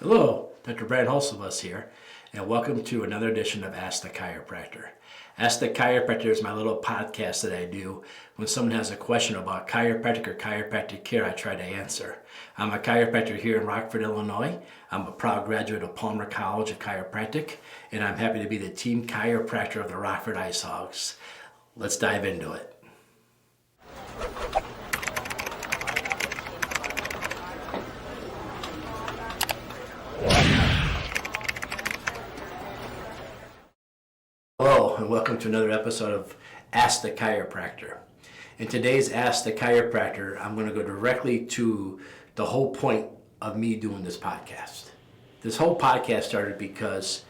Hello, Dr. Brant Hulsebus here, and welcome to another edition of Ask the Chiropractor. Ask the Chiropractor is my little podcast that I do when someone has a question about chiropractic or chiropractic care. I try to answer. I'm a chiropractor here in Rockford, Illinois. I'm a proud graduate of Palmer College of Chiropractic, and I'm happy to be the team chiropractor of the Rockford Ice Hogs. Let's dive into it. Hello, and welcome to another episode of Ask the Chiropractor. In today's Ask the Chiropractor, I'm going to go directly to the whole point of me doing this podcast. This whole podcast started because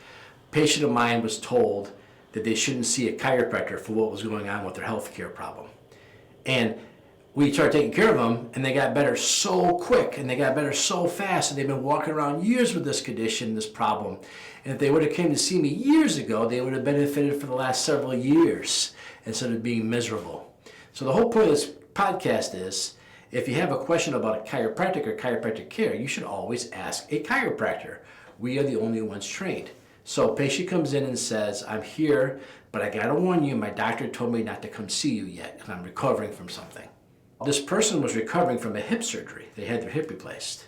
a patient of mine was told that they shouldn't see a chiropractor for what was going on with their health care problem. And we started taking care of them, and they got better so quick, and they got better so fast, and they've been walking around years with this condition, this problem. And if they would have came to see me years ago, they would have benefited for the last several years instead of being miserable. So the whole point of this podcast is, if you have a question about a chiropractic or chiropractic care, you should always ask a chiropractor. We are the only ones trained. So a patient comes in and says, I'm here, but I gotta warn you, my doctor told me not to come see you yet because I'm recovering from something. This person was recovering from a hip surgery. They had their hip replaced.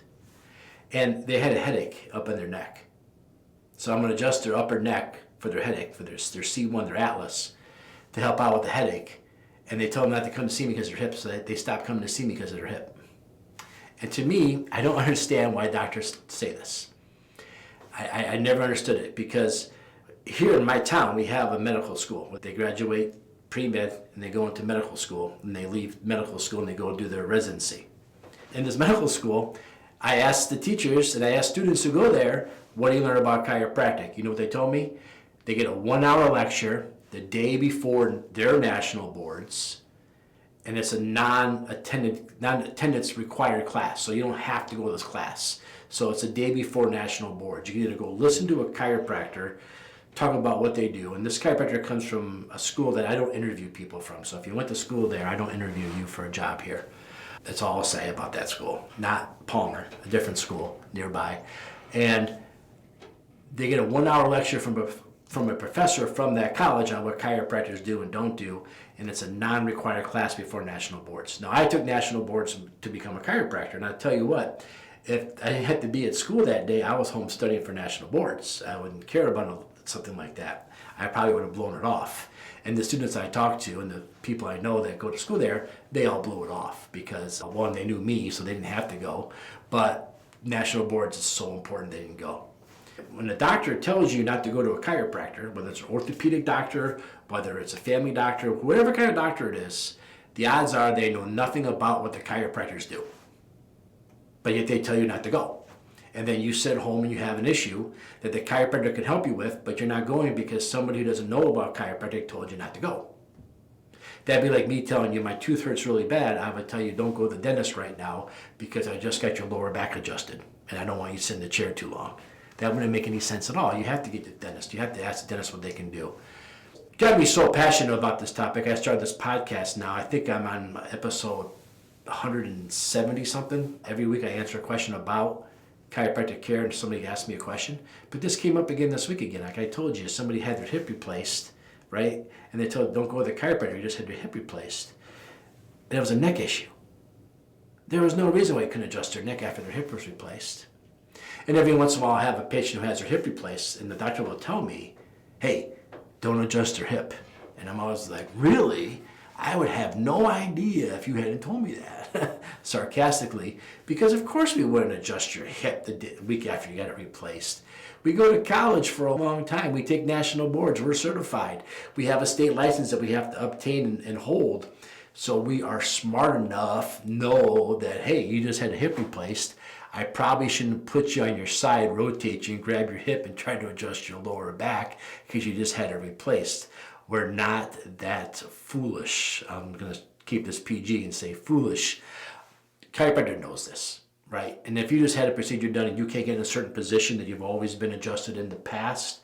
And they had a headache up in their neck. So I'm going to adjust their upper neck for their headache, for their C1, their atlas, to help out with the headache. And they told them not to come to see me because of their hip, so they stopped coming to see me because of their hip. And to me, I don't understand why doctors say this. I never understood it, because here in my town, we have a medical school. They graduate pre-med and they go into medical school, and they leave medical school and they go do their residency. In this medical school, I asked the teachers and I asked students who go there, what do you learn about chiropractic? You know what they told me? They get a 1-hour lecture the day before their national boards, and it's a non-attendance required class, so you don't have to go to this class. So it's a day before national boards. You can either go listen to a chiropractor talk about what they do. And this chiropractor comes from a school that I don't interview people from. So if you went to school there, I don't interview you for a job here. That's all I'll say about that school. Not Palmer, a different school nearby. And they get a 1-hour lecture from a professor from that college on what chiropractors do and don't do. And it's a non-required class before national boards. Now, I took national boards to become a chiropractor. And I'll tell you what, if I didn't have to be at school that day, I was home studying for national boards. I wouldn't care about something like that. I probably would have blown it off. And the students I talked to and the people I know that go to school there, they all blew it off because, one, they knew me, so they didn't have to go. But national boards is so important they didn't go. When the doctor tells you not to go to a chiropractor, whether it's an orthopedic doctor, whether it's a family doctor, whatever kind of doctor it is, the odds are they know nothing about what the chiropractors do. But yet they tell you not to go. And then you sit home and you have an issue that the chiropractor can help you with, but you're not going because somebody who doesn't know about chiropractic told you not to go. That'd be like me telling you my tooth hurts really bad. I would tell you don't go to the dentist right now because I just got your lower back adjusted and I don't want you to sit in the chair too long. That wouldn't make any sense at all. You have to get to the dentist. You have to ask the dentist what they can do. Got me so passionate about this topic. I started this podcast now. I think I'm on episode 170 something. Every week I answer a question about chiropractic care, and somebody asked me a question. But this came up again this week again. Like I told you, somebody had their hip replaced, right? And they told, don't go to the chiropractor, you just had your hip replaced. And it was a neck issue. There was no reason why you couldn't adjust their neck after their hip was replaced. And every once in a while I have a patient who has their hip replaced, and the doctor will tell me, hey, don't adjust their hip. And I'm always like, really? I would have no idea if you hadn't told me that, sarcastically, because of course we wouldn't adjust your hip the week after you got it replaced. We go to college for a long time. We take national boards. We're certified. We have a state license that we have to obtain and hold. So we are smart enough, know that, hey, you just had a hip replaced. I probably shouldn't put you on your side, rotate you, and grab your hip and try to adjust your lower back because you just had it replaced. We're not that foolish. I'm going to keep this PG and say foolish. Chiropractor knows this, right? And if you just had a procedure done and you can't get in a certain position that you've always been adjusted in the past,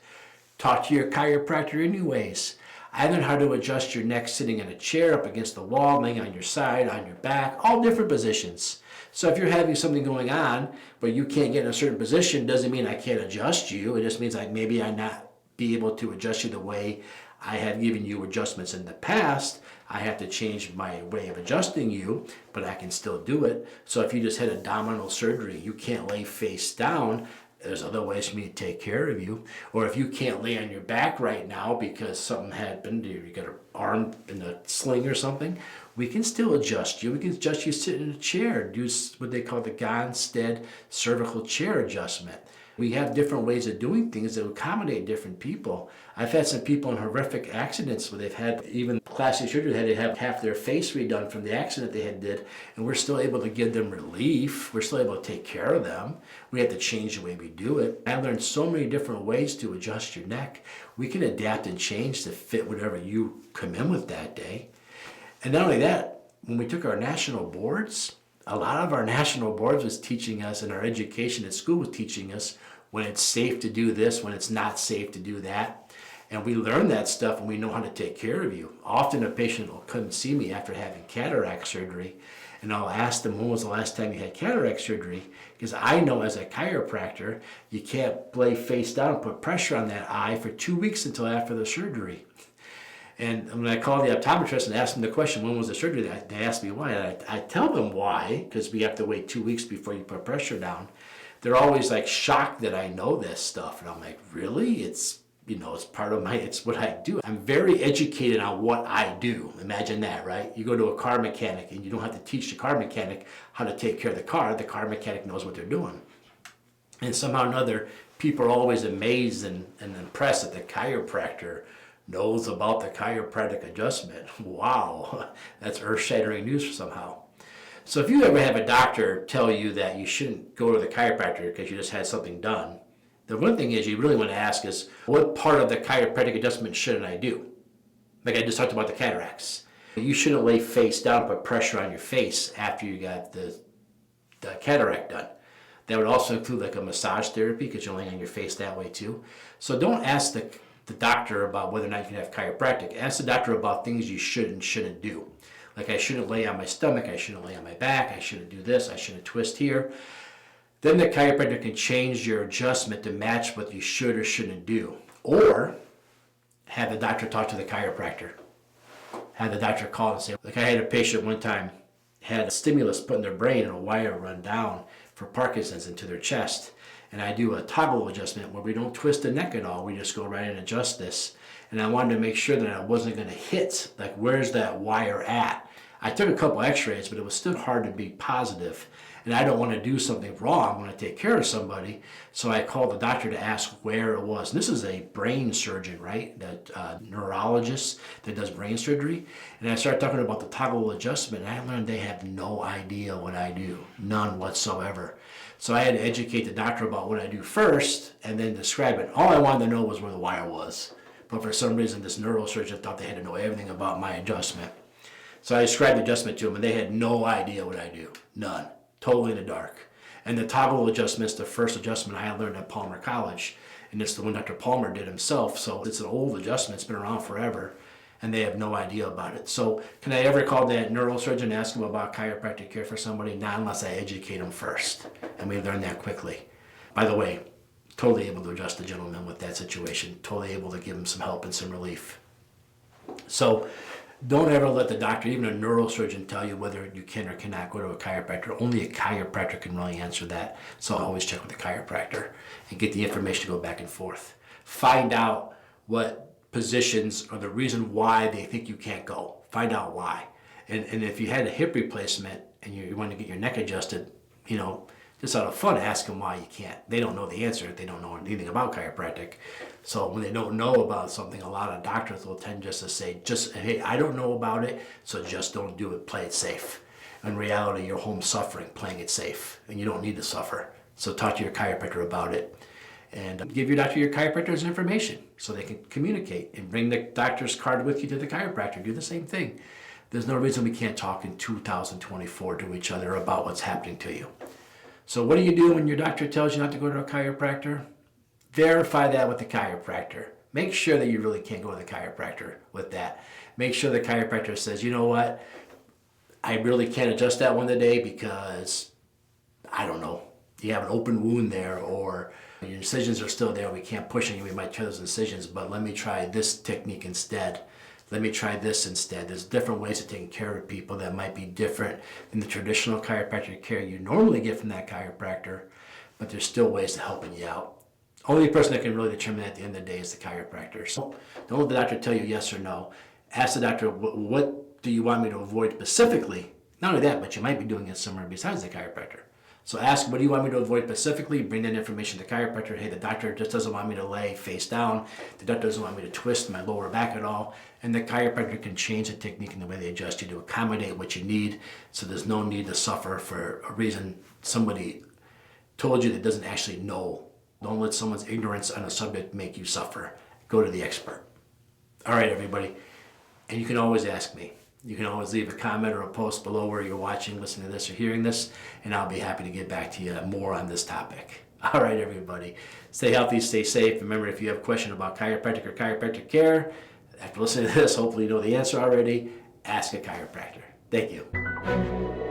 talk to your chiropractor anyways. I learned how to adjust your neck sitting in a chair, up against the wall, laying on your side, on your back, all different positions. So if you're having something going on but you can't get in a certain position, doesn't mean I can't adjust you. It just means like maybe I not be able to adjust you the way I have given you adjustments in the past. I have to change my way of adjusting you, but I can still do it. So if you just had abdominal surgery, you can't lay face down, there's other ways for me to take care of you. Or if you can't lay on your back right now because something happened, you got an arm in a sling or something, we can still adjust you. We can adjust you sitting in a chair, do what they call the Gonstead cervical chair adjustment. We have different ways of doing things that accommodate different people. I've had some people in horrific accidents where they've had even plastic surgery, they had to have half their face redone from the accident they had did, and we're still able to give them relief. We're still able to take care of them. We have to change the way we do it. I learned so many different ways to adjust your neck. We can adapt and change to fit whatever you come in with that day. And not only that, when we took our national boards, a lot of our national boards was teaching us, and our education at school was teaching us when it's safe to do this, when it's not safe to do that. And we learn that stuff and we know how to take care of you. Often a patient will come and see me after having cataract surgery, and I'll ask them, when was the last time you had cataract surgery? Because I know as a chiropractor, you can't lay face down and put pressure on that eye for 2 weeks until after the surgery. And when I call the optometrist and ask them the question, when was the surgery, they ask me why. And I tell them why, because we have to wait 2 weeks before you put pressure down. They're always like shocked that I know this stuff. And I'm like, really? It's part of it's what I do. I'm very educated on what I do. Imagine that, right? You go to a car mechanic and you don't have to teach the car mechanic how to take care of the car. The car mechanic knows what they're doing. And somehow or another, people are always amazed and impressed that the chiropractor knows about the chiropractic adjustment. Wow, that's earth-shattering news somehow. So if you ever have a doctor tell you that you shouldn't go to the chiropractor because you just had something done, the one thing is you really want to ask is, what part of the chiropractic adjustment shouldn't I do? Like I just talked about the cataracts. You shouldn't lay face down, put pressure on your face after you got the cataract done. That would also include like a massage therapy because you're laying on your face that way too. So don't ask the doctor about whether or not you can have chiropractic. Ask the doctor about things you should and shouldn't do. Like I shouldn't lay on my stomach, I shouldn't lay on my back, I shouldn't do this, I shouldn't twist here. Then the chiropractor can change your adjustment to match what you should or shouldn't do. Or have the doctor talk to the chiropractor. Have the doctor call and say, like I had a patient one time, had a stimulus put in their brain and a wire run down for Parkinson's into their chest. And I do a toggle adjustment where we don't twist the neck at all. We just go right and adjust this. And I wanted to make sure that I wasn't going to hit, like where's that wire at? I took a couple x-rays, but it was still hard to be positive. And I don't want to do something wrong when I take care of somebody. So I called the doctor to ask where it was. And this is a brain surgeon, right? That neurologist that does brain surgery. And I started talking about the toggle adjustment. And I learned they have no idea what I do. None whatsoever. So I had to educate the doctor about what I do first and then describe it. All I wanted to know was where the wire was. But for some reason, this neurosurgeon thought they had to know everything about my adjustment. So I described the adjustment to them, and they had no idea what I do. None. Totally in the dark. And the toggle adjustment's the first adjustment I learned at Palmer College. And it's the one Dr. Palmer did himself. So it's an old adjustment. It's been around forever. And they have no idea about it. So can I ever call that neurosurgeon and ask him about chiropractic care for somebody? Not unless I educate them first. And we learn that quickly. By the way, totally able to adjust the gentleman with that situation. Totally able to give him some help and some relief. So don't ever let the doctor, even a neurosurgeon, tell you whether you can or cannot go to a chiropractor. Only a chiropractor can really answer that. So always check with the chiropractor and get the information to go back and forth. Find out what positions are the reason why they think you can't go. Find out why. And if you had a hip replacement and you want to get your neck adjusted, just out of fun, ask them why you can't. They don't know the answer. They don't know anything about chiropractic. So when they don't know about something, a lot of doctors will tend just to say, hey, I don't know about it, so just don't do it. Play it safe. In reality, you're home suffering, playing it safe, and you don't need to suffer. So talk to your chiropractor about it. And give your doctor your chiropractor's information so they can communicate, and bring the doctor's card with you to the chiropractor. Do the same thing. There's no reason we can't talk in 2024 to each other about what's happening to you. So what do you do when your doctor tells you not to go to a chiropractor? Verify that with the chiropractor. Make sure that you really can't go to the chiropractor with that. Make sure the chiropractor says, you know what, I really can't adjust that one today because I don't know, you have an open wound there, or your incisions are still there, we can't push any, we might try those incisions, but let me try this technique instead. Let me try this instead. There's different ways of taking care of people that might be different than the traditional chiropractic care you normally get from that chiropractor, but there's still ways to helping you out. Only person that can really determine that at the end of the day is the chiropractor. So don't let the doctor tell you yes or no. Ask the doctor, what do you want me to avoid specifically? Not only that, but you might be doing it somewhere besides the chiropractor. So ask, what do you want me to avoid specifically? Bring that information to the chiropractor. Hey, the doctor just doesn't want me to lay face down. The doctor doesn't want me to twist my lower back at all. And the chiropractor can change the technique and the way they adjust you to accommodate what you need. So there's no need to suffer for a reason somebody told you that doesn't actually know. Don't let someone's ignorance on a subject make you suffer. Go to the expert. All right, everybody. And you can always ask me. You can always leave a comment or a post below where you're watching, listening to this, or hearing this, and I'll be happy to get back to you more on this topic. All right, everybody. Stay healthy, stay safe. Remember, if you have a question about chiropractic or chiropractic care, after listening to this, hopefully you know the answer already. Ask a chiropractor. Thank you.